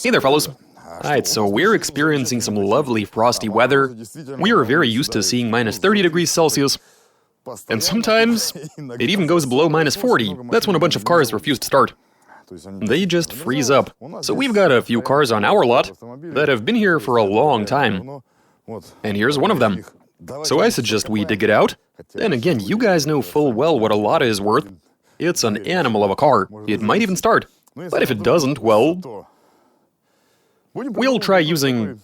Hey there, fellas. Alright, so we're experiencing some lovely frosty weather. We are very used to seeing minus 30 degrees Celsius. And sometimes it even goes below minus 40. That's when a bunch of cars refuse to start. They just freeze up. So we've got a few cars on our lot that have been here for a long time. And here's one of them. So I suggest we dig it out. Then again, you guys know full well what a Lada is worth. It's an animal of a car. It might even start. But if it doesn't, well, we'll try using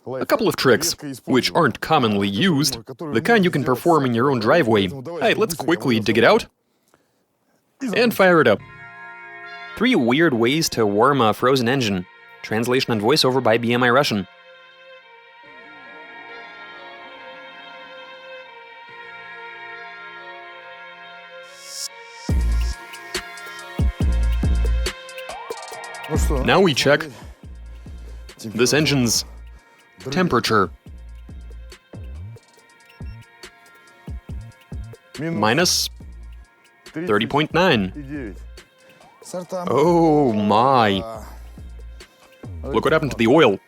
a couple of tricks, which aren't commonly used, the kind you can perform in your own driveway. Alright, let's quickly dig it out and fire it up. 3 weird ways to warm a frozen engine. Translation and voiceover by BMI Russian. Now we check this engine's temperature. Minus 30.9. Oh my. Look what happened to the oil.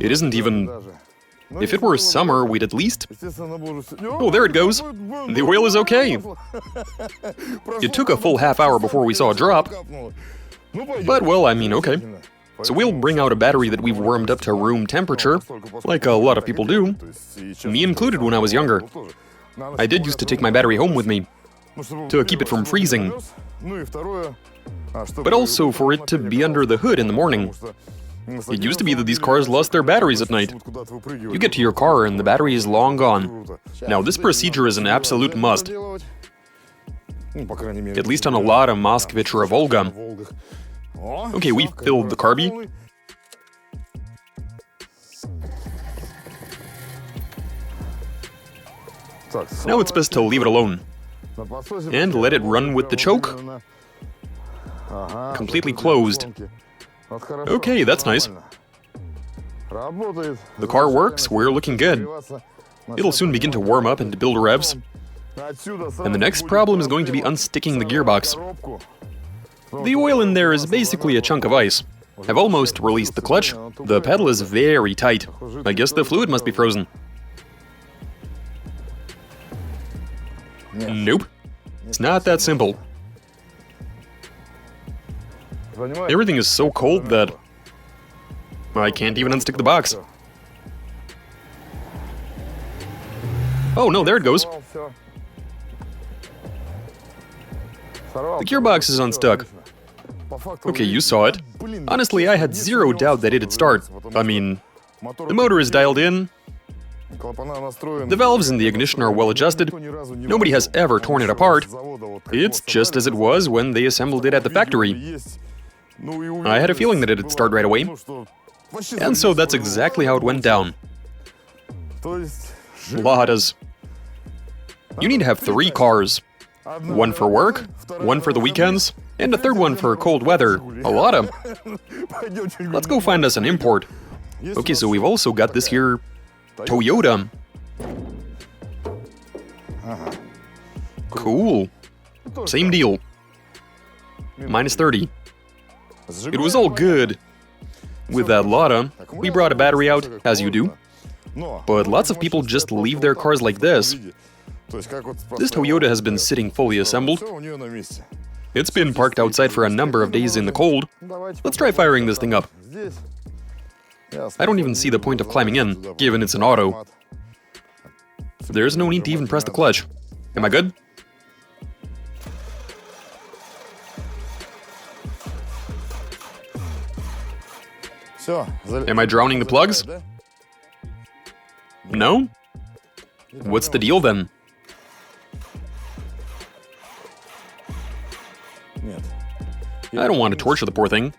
It isn't even... If it were summer, we'd at least... Oh, there it goes. The oil is okay. It took a full half hour before we saw a drop. But, well, I mean, okay. So we'll bring out a battery that we've warmed up to room temperature, like a lot of people do, me included when I was younger. I did used to take my battery home with me, to keep it from freezing, but also for it to be under the hood in the morning. It used to be that these cars lost their batteries at night. You get to your car and the battery is long gone. Now this procedure is an absolute must. At least on a Lada, Moskvich, or a Volga. Okay, we've filled the carby. Now it's best to leave it alone. And let it run with the choke completely closed. Okay, that's nice. The car works, we're looking good. It'll soon begin to warm up and to build revs. And the next problem is going to be unsticking the gearbox. The oil in there is basically a chunk of ice. I've almost released the clutch. The pedal is very tight. I guess the fluid must be frozen. Nope. It's not that simple. Everything is so cold that I can't even unstick the box. Oh no, there it goes. The gearbox is unstuck. Okay, you saw it. Honestly, I had zero doubt that it'd start. I mean, the motor is dialed in. The valves in the ignition are well adjusted. Nobody has ever torn it apart. It's just as it was when they assembled it at the factory. I had a feeling that it'd start right away. And so that's exactly how it went down. Ladas. You need to have 3 cars. 1 for work, 1 for the weekends, and a 3rd one for cold weather. A Lada. Let's go find us an import. Okay, so we've also got this here Toyota. Cool. Same deal. Minus 30. It was all good. With that Lada, we brought a battery out, as you do. But lots of people just leave their cars like this. This Toyota has been sitting fully assembled. It's been parked outside for a number of days in the cold. Let's try firing this thing up. I don't even see the point of climbing in, given it's an auto. There's no need to even press the clutch. Am I good? Am I drowning the plugs? No? What's the deal then? I don't want to torture the poor thing.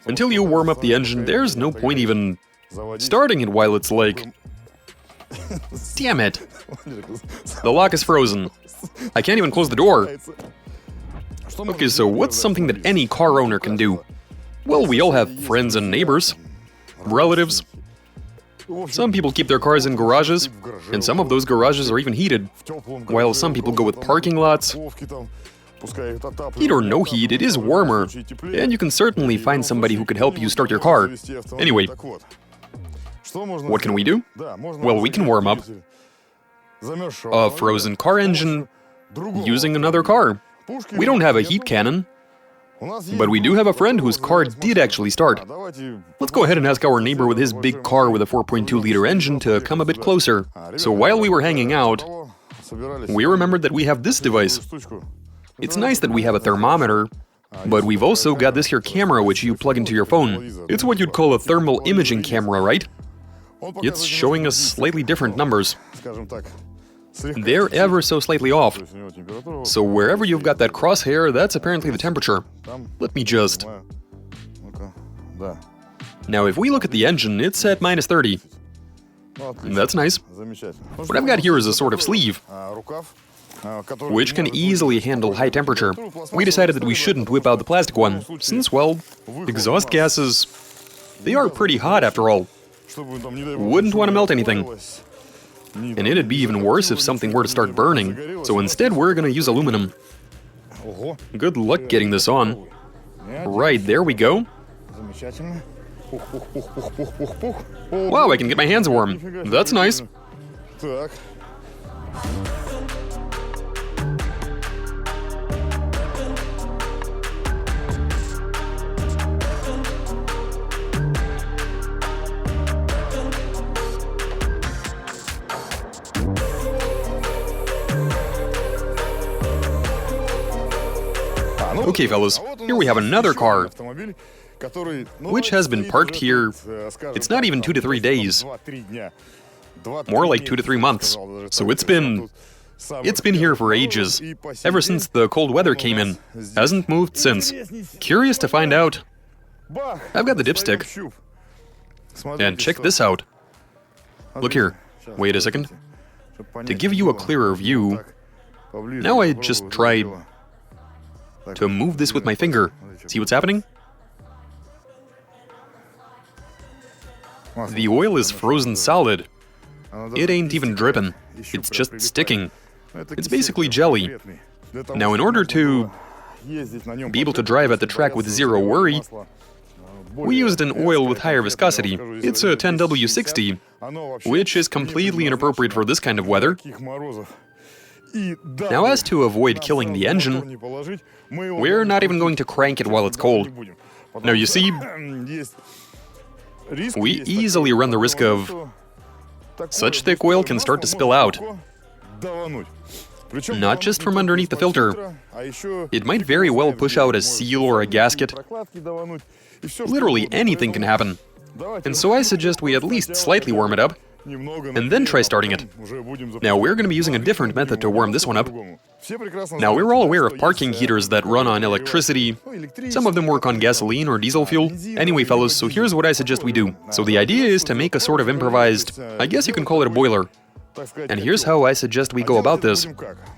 Until you warm up the engine, there's no point even starting it while it's like... Damn it! The lock is frozen. I can't even close the door. Okay, so what's something that any car owner can do? Well, we all have friends and neighbors, relatives. Some people keep their cars in garages, and some of those garages are even heated, while some people go with parking lots. Heat or no heat, it is warmer, and you can certainly find somebody who could help you start your car. Anyway, what can we do? Well, we can warm up a frozen car engine using another car. We don't have a heat cannon, but we do have a friend whose car did actually start. Let's go ahead and ask our neighbor with his big car with a 4.2-liter engine to come a bit closer. So while we were hanging out, we remembered that we have this device. It's nice that we have a thermometer, but we've also got this here camera which you plug into your phone. It's what you'd call a thermal imaging camera, right? It's showing us slightly different numbers. They're ever so slightly off. So wherever you've got that crosshair, that's apparently the temperature. Let me just... Now if we look at the engine, it's at minus 30. That's nice. What I've got here is a sort of sleeve, which can easily handle high temperature. We decided that we shouldn't whip out the plastic one, since, well, exhaust gases, they are pretty hot after all. Wouldn't want to melt anything. And it'd be even worse if something were to start burning. So instead, we're gonna use aluminum. Good luck getting this on. Right, there we go. Wow, I can get my hands warm. That's nice. Okay, fellas, here we have another car, which has been parked here, it's not even 2 to 3 days, more like 2 to 3 months. So it's been here for ages, ever since the cold weather came in, hasn't moved since. Curious to find out. I've got the dipstick. And check this out. Look here, wait a second. To give you a clearer view, now I just try to move this with my finger. See what's happening? The oil is frozen solid. It ain't even dripping. It's just sticking. It's basically jelly. Now, in order to be able to drive at the track with zero worry, we used an oil with higher viscosity. It's a 10W60, which is completely inappropriate for this kind of weather. Now, as to avoid killing the engine, we're not even going to crank it while it's cold. Now, you see, we easily run the risk of such thick oil can start to spill out. Not just from underneath the filter. It might very well push out a seal or a gasket. Literally anything can happen. And so I suggest we at least slightly warm it up, and then try starting it. Now, we're going to be using a different method to warm this one up. Now, we're all aware of parking heaters that run on electricity. Some of them work on gasoline or diesel fuel. Anyway, fellas, so here's what I suggest we do. So the idea is to make a sort of improvised, I guess you can call it a boiler. And here's how I suggest we go about this.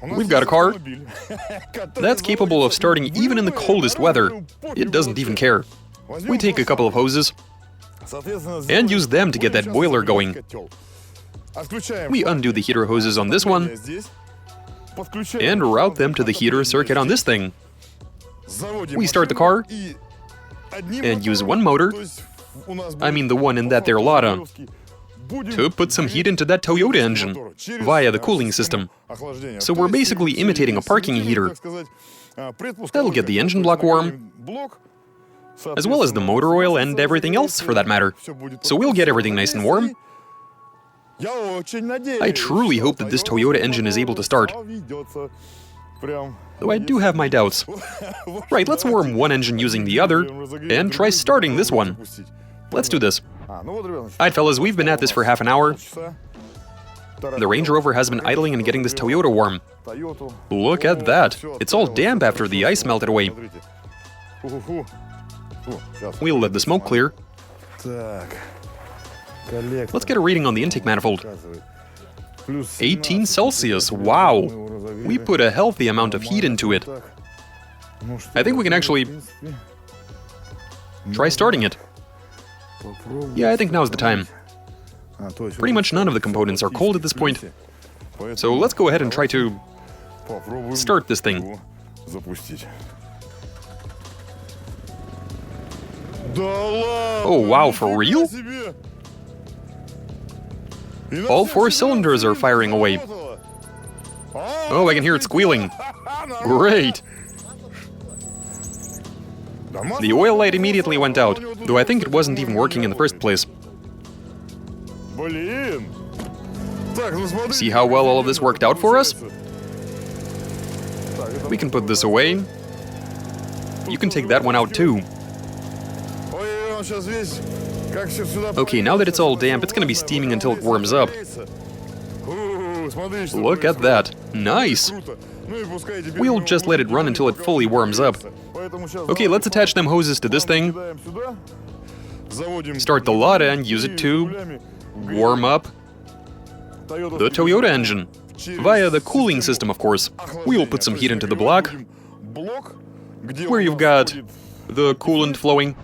We've got a car that's capable of starting even in the coldest weather. It doesn't even care. We take a couple of hoses and use them to get that boiler going. We undo the heater hoses on this one and route them to the heater circuit on this thing. We start the car and use one motor, I mean the one in that there Lada, to put some heat into that Toyota engine via the cooling system. So we're basically imitating a parking heater. That'll get the engine block warm, as well as the motor oil and everything else for that matter. So we'll get everything nice and warm. I truly hope that this Toyota engine is able to start, though I do have my doubts. Right, let's warm one engine using the other, and try starting this one. Let's do this. Alright, fellas, we've been at this for half an hour. The Range Rover has been idling and getting this Toyota warm. Look at that. It's all damp after the ice melted away. We'll let the smoke clear. Let's get a reading on the intake manifold. 18 Celsius, wow! We put a healthy amount of heat into it. I think we can actually try starting it. Yeah, I think now's the time. Pretty much none of the components are cold at this point. So let's go ahead and try to start this thing. Oh wow, for real? All 4 cylinders are firing away. Oh, I can hear it squealing. Great! The oil light immediately went out, though I think it wasn't even working in the first place. See how well all of this worked out for us? We can put this away. You can take that one out too. Okay, now that it's all damp, it's gonna be steaming until it warms up. Look at that. Nice! We'll just let it run until it fully warms up. Okay, let's attach them hoses to this thing. Start the Lada and use it to warm up the Toyota engine. Via the cooling system, of course. We'll put some heat into the block, where you've got the coolant flowing.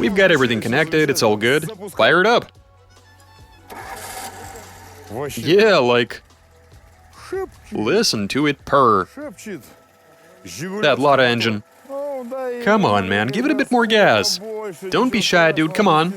We've got everything connected, it's all good. Fire it up! Yeah, like... listen to it purr. That Lada engine. Come on, man, give it a bit more gas. Don't be shy, dude, come on.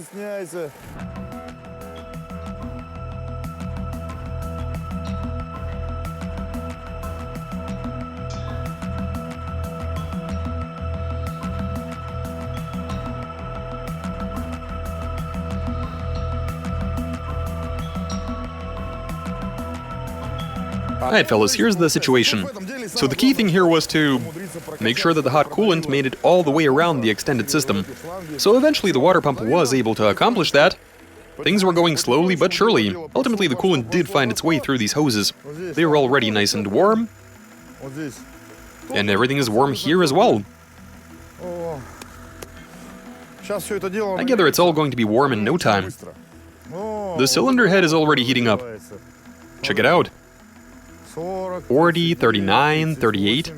Alright fellas, here's the situation. So the key thing here was to make sure that the hot coolant made it all the way around the extended system. So eventually the water pump was able to accomplish that. Things were going slowly but surely. Ultimately the coolant did find its way through these hoses. They were already nice and warm. And everything is warm here as well. I gather it's all going to be warm in no time. The cylinder head is already heating up. Check it out. 40, 39, 38.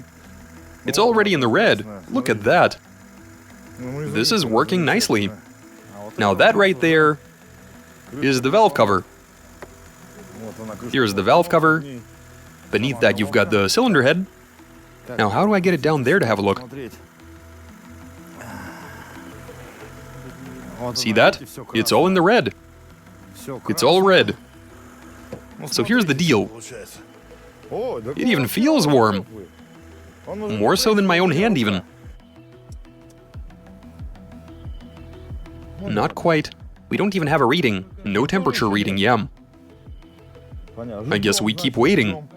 It's already in the red. Look at that. This is working nicely. Now that right there is the valve cover. Here's the valve cover. Beneath that you've got the cylinder head. Now how do I get it down there to have a look? See that? It's all in the red. It's all red. So here's the deal. It even feels warm. More so than my own hand, even. Not quite. We don't even have a reading. No temperature reading, yeah. I guess we keep waiting.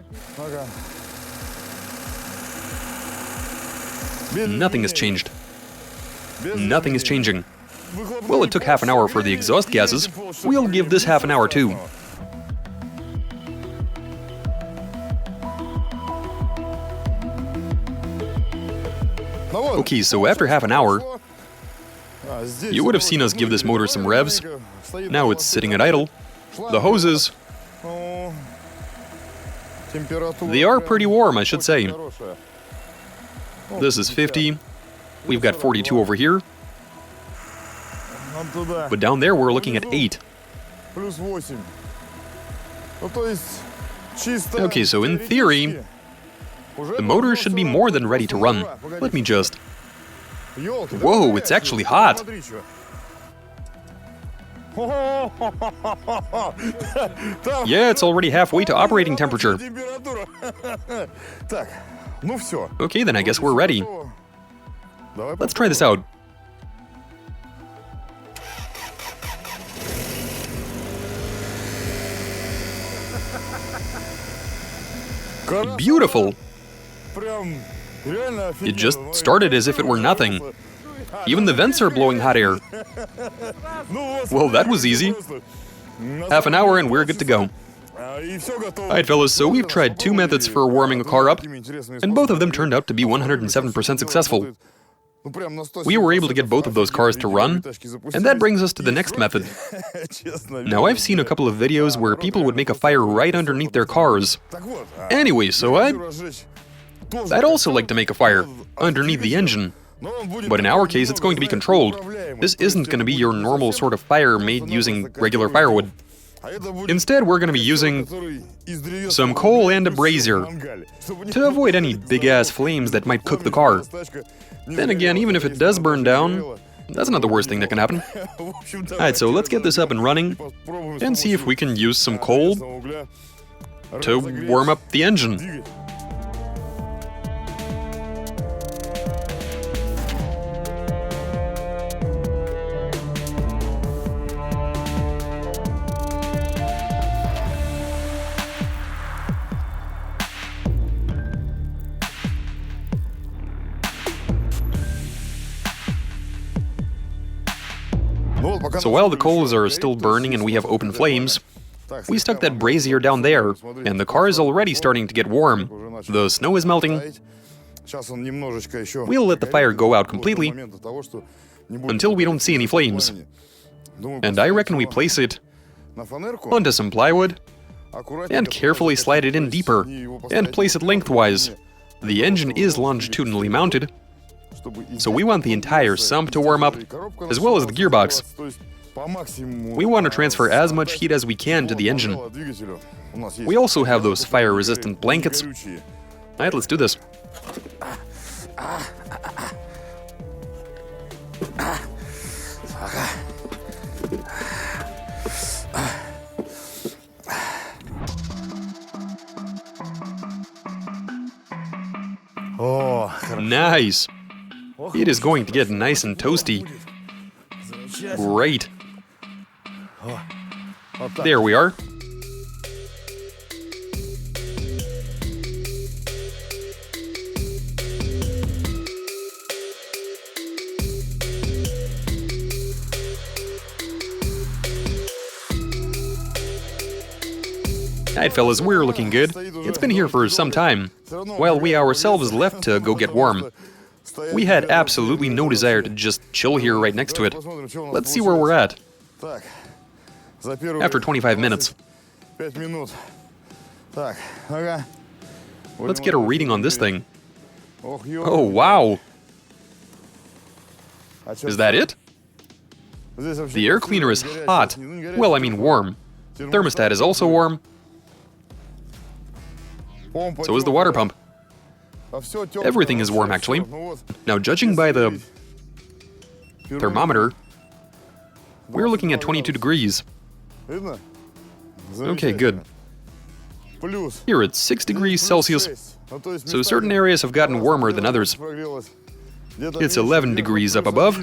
Nothing has changed. Nothing is changing. Well, it took half an hour for the exhaust gases. We'll give this half an hour too. Okay, so after half an hour, you would have seen us give this motor some revs. Now it's sitting at idle. The hoses, they are pretty warm, I should say. This is 50. We've got 42 over here. But down there we're looking at 8. Okay, so in theory, the motor should be more than ready to run. Let me just... Whoa, it's actually hot! Yeah, it's already halfway to operating temperature. Okay, then I guess we're ready. Let's try this out. Beautiful! It just started as if it were nothing. Even the vents are blowing hot air. Well, that was easy. Half an hour and we're good to go. Alright fellas, so we've tried 2 methods for warming a car up, and both of them turned out to be 107% successful. We were able to get both of those cars to run, and that brings us to the next method. Now, I've seen a couple of videos where people would make a fire right underneath their cars. Anyway, so I'd also like to make a fire underneath the engine. But in our case, it's going to be controlled. This isn't going to be your normal sort of fire made using regular firewood. Instead, we're going to be using some coal and a brazier to avoid any big-ass flames that might cook the car. Then again, even if it does burn down, that's not the worst thing that can happen. Alright, so let's get this up and running and see if we can use some coal to warm up the engine. So while the coals are still burning and we have open flames, we stuck that brazier down there, and the car is already starting to get warm. The snow is melting. We'll let the fire go out completely until we don't see any flames. And I reckon we place it onto some plywood and carefully slide it in deeper and place it lengthwise. The engine is longitudinally mounted, so we want the entire sump to warm up, as well as the gearbox. We want to transfer as much heat as we can to the engine. We also have those fire-resistant blankets. Alright, let's do this. Nice! It is going to get nice and toasty. Great. There we are. Alright fellas, we're looking good. It's been here for some time, while we ourselves left to go get warm. We had absolutely no desire to just chill here right next to it. Let's see where we're at. After 25 minutes. Let's get a reading on this thing. Oh, wow! Is that it? The air cleaner is hot. Well, I mean warm. Thermostat is also warm. So is the water pump. Everything is warm, actually. Now, judging by the thermometer, we're looking at 22 degrees. Okay, good. Here it's 6 degrees Celsius, so certain areas have gotten warmer than others. It's 11 degrees up above.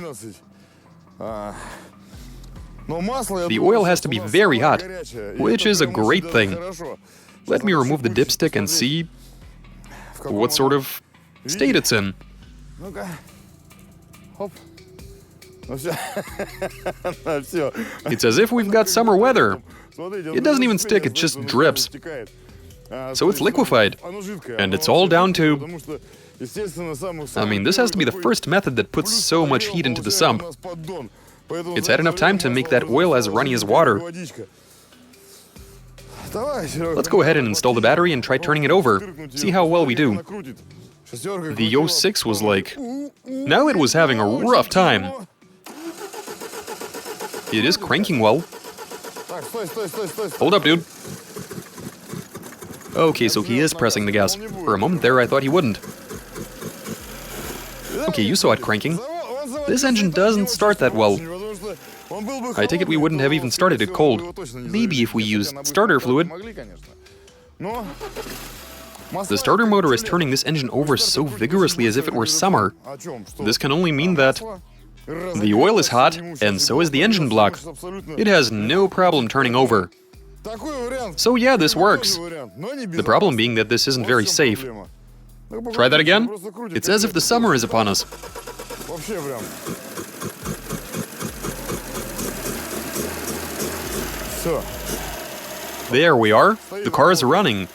The oil has to be very hot, which is a great thing. Let me remove the dipstick and see what sort of state it's in. It's as if we've got summer weather. It doesn't even stick, it just drips. So it's liquefied. And it's all down to... I mean, this has to be the first method that puts so much heat into the sump. It's had enough time to make that oil as runny as water. Let's go ahead and install the battery and try turning it over. See how well we do. The 06 was like... Now it was having a rough time. It is cranking well. Hold up, dude. Okay, so he is pressing the gas. For a moment there, I thought he wouldn't. Okay, you saw it cranking. This engine doesn't start that well. I take it we wouldn't have even started it cold. Maybe if we used starter fluid. The starter motor is turning this engine over so vigorously as if it were summer. This can only mean that the oil is hot, and so is the engine block. It has no problem turning over. So yeah, this works. The problem being that this isn't very safe. Try that again? It's as if the summer is upon us. There we are. The car is running.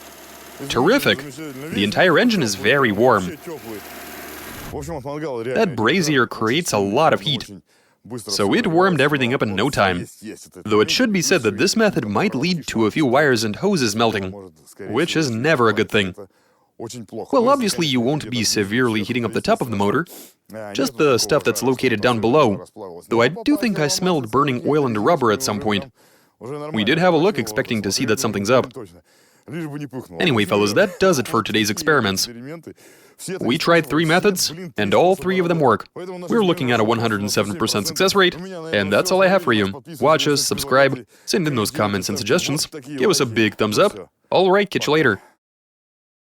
Terrific. The entire engine is very warm. That brazier creates a lot of heat, so it warmed everything up in no time. Though it should be said that this method might lead to a few wires and hoses melting, which is never a good thing. Well, obviously you won't be severely heating up the top of the motor, just the stuff that's located down below, though I do think I smelled burning oil and rubber at some point. We did have a look expecting to see that something's up. Anyway, fellas, that does it for today's experiments. We tried 3 methods, and all 3 of them work. We're looking at a 107% success rate, and that's all I have for you. Watch us, subscribe, send in those comments and suggestions, give us a big thumbs up. Alright, catch you later.